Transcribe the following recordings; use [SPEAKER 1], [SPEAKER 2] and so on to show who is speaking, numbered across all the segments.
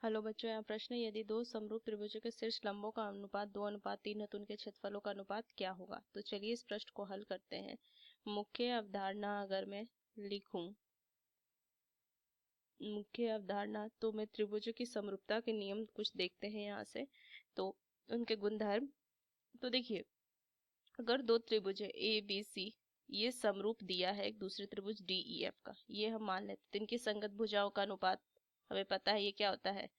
[SPEAKER 1] Hello बच्चों, यहाँ प्रश्न है, यदि दो समरूप त्रिभुजों के शीर्ष लंबों का अनुपात 2:3 है तो उनके क्षेत्रफलों का अनुपात क्या होगा। तो चलिए इस प्रश्न को हल करते हैं। मुख्य अवधारणा अगर मैं लिखूं, मुख्य अवधारणा तो मैं त्रिभुजों की समरूपता के नियम कुछ देखते हैं यहाँ से। तो उनके गुणधर्म, तो देखिए, अगर दो त्रिभुज है ए बी सी, ये समरूप दिया है एक दूसरे त्रिभुज डी ई एफ का, ये हम मान लेते हैं। तो इनकी संगत भुजाओं का अनुपात हमें पता है, ये क्या होता है,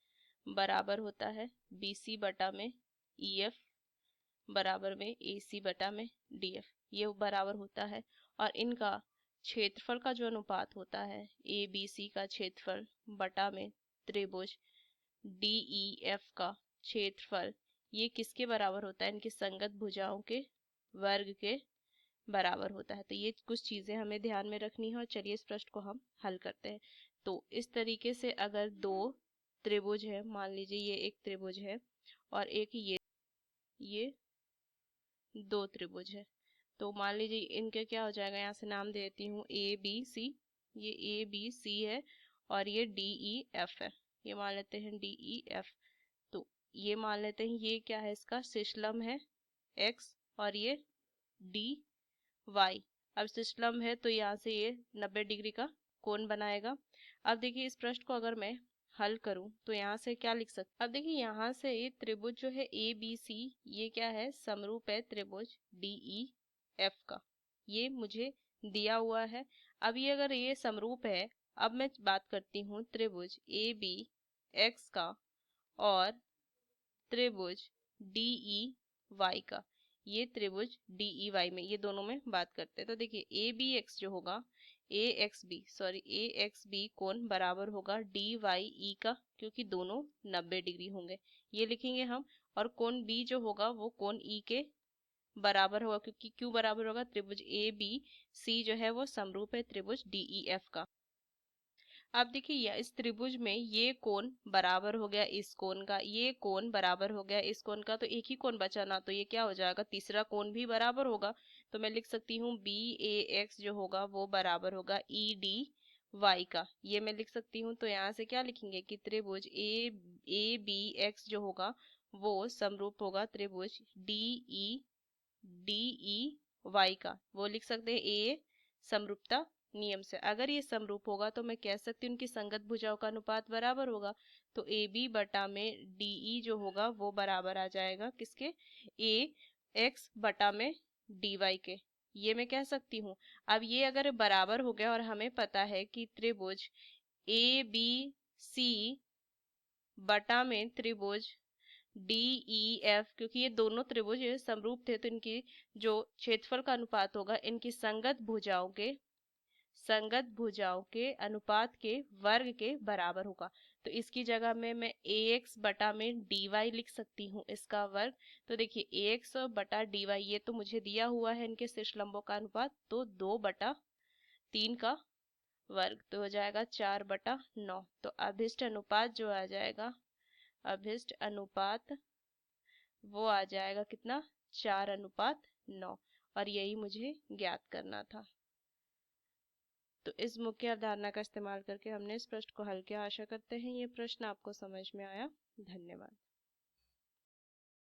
[SPEAKER 1] बराबर होता है बी सी बटा में ई एफ बराबर में ए सी बटा में डी एफ, ये बराबर होता है। और इनका क्षेत्रफल का जो अनुपात होता है ए बी सी का क्षेत्रफल बटा में त्रिभुज डी ई एफ का क्षेत्रफल, ये किसके बराबर होता है, इनकी संगत भुजाओं के वर्ग के बराबर होता है। तो ये कुछ चीजें हमें ध्यान में रखनी है और चलिए इस प्रश्न को हम हल करते हैं। तो इस तरीके से अगर दो त्रिभुज है, मान लीजिए ये एक त्रिभुज है और एक ये दो त्रिभुज है, तो मान लीजिए इनके क्या हो जाएगा, यहाँ से नाम दे देती हूँ ए बी सी, ये ए बी सी है और ये डी ई एफ है, ये मान लेते हैं डी ई एफ। तो ये मान लेते हैं ये क्या है, इसका शीर्षलंब है एक्स और ये डी वाई। अब शीर्षलंब है तो यहाँ से ये 90 डिग्री का कोण बनाएगा। अब देखिए इस प्रश्न को अगर मैं हल करूं तो यहाँ से क्या लिख सकते, अब देखिए यहाँ से ये त्रिभुज जो है ए बी सी, ये क्या है, समरूप है त्रिभुज डी ई एफ का, ये मुझे दिया हुआ है। अब ये अगर ये समरूप है, अब मैं बात करती हूँ त्रिभुज ए बी एक्स का और त्रिभुज डी ई वाई का, ये त्रिभुज डी ई वाई में, ये दोनों में बात करते हैं। तो देखिए ए बी एक्स जो होगा, ए एक्स बी कोण बराबर होगा डी वाई ई का, क्योंकि दोनों 90 डिग्री होंगे, ये लिखेंगे हम। और कोण बी जो होगा वो कोण ई के बराबर होगा, क्योंकि क्यों बराबर होगा, त्रिभुज ए बी सी जो है वो समरूप है त्रिभुज डी ई एफ का। अब देखिए इस त्रिभुज में ये कोण बराबर हो गया इस कोण का, ये कोण बराबर हो गया इस कोण का, तो एक ही कोण बचा ना, तो ये क्या हो जाएगा, तीसरा कोण भी बराबर होगा। तो मैं लिख सकती हूँ बी ए एक्स जो होगा वो बराबर होगा ई डी वाई का, ये मैं लिख सकती हूँ। तो यहाँ से क्या लिखेंगे कि त्रिभुज ए बी एक्स जो होगा वो समरूप होगा त्रिभुज डी ई वाई का, वो लिख सकते हैं ए समरूपता नियम से। अगर ये समरूप होगा तो मैं कह सकती हूँ उनकी संगत भुजाओं का अनुपात बराबर होगा। तो ए बी बटा में डी ई जो होगा वो बराबर आ जाएगा किसके, ए एक्स बटा में डी वाई के, ये मैं कह सकती हूँ। अब ये अगर बराबर हो गया और हमें पता है कि त्रिभुज ए बी सी बटा में त्रिभुज डी ई एफ, क्योंकि ये दोनों त्रिभुज समरूप थे तो इनकी जो क्षेत्रफल का अनुपात होगा इनकी संगत भुजाओं के अनुपात के वर्ग के बराबर होगा। तो इसकी जगह में मैं ए एक्स बटा में डी वाई लिख सकती हूँ, इसका वर्ग। तो देखिए ए एक्स बटा डी वाई, ये तो मुझे दिया हुआ है इनके शीर्ष लंबों का अनुपात, तो 2/3 का वर्ग, तो हो जाएगा 4/9। तो अभिष्ट अनुपात जो आ जाएगा, अभिष्ट अनुपात वो आ जाएगा कितना, 4/9, और यही मुझे ज्ञात करना था। तो इस मुख्य अवधारणा का इस्तेमाल करके हमने इस प्रश्न को हल किया। आशा करते हैं ये प्रश्न आपको समझ में आया। धन्यवाद।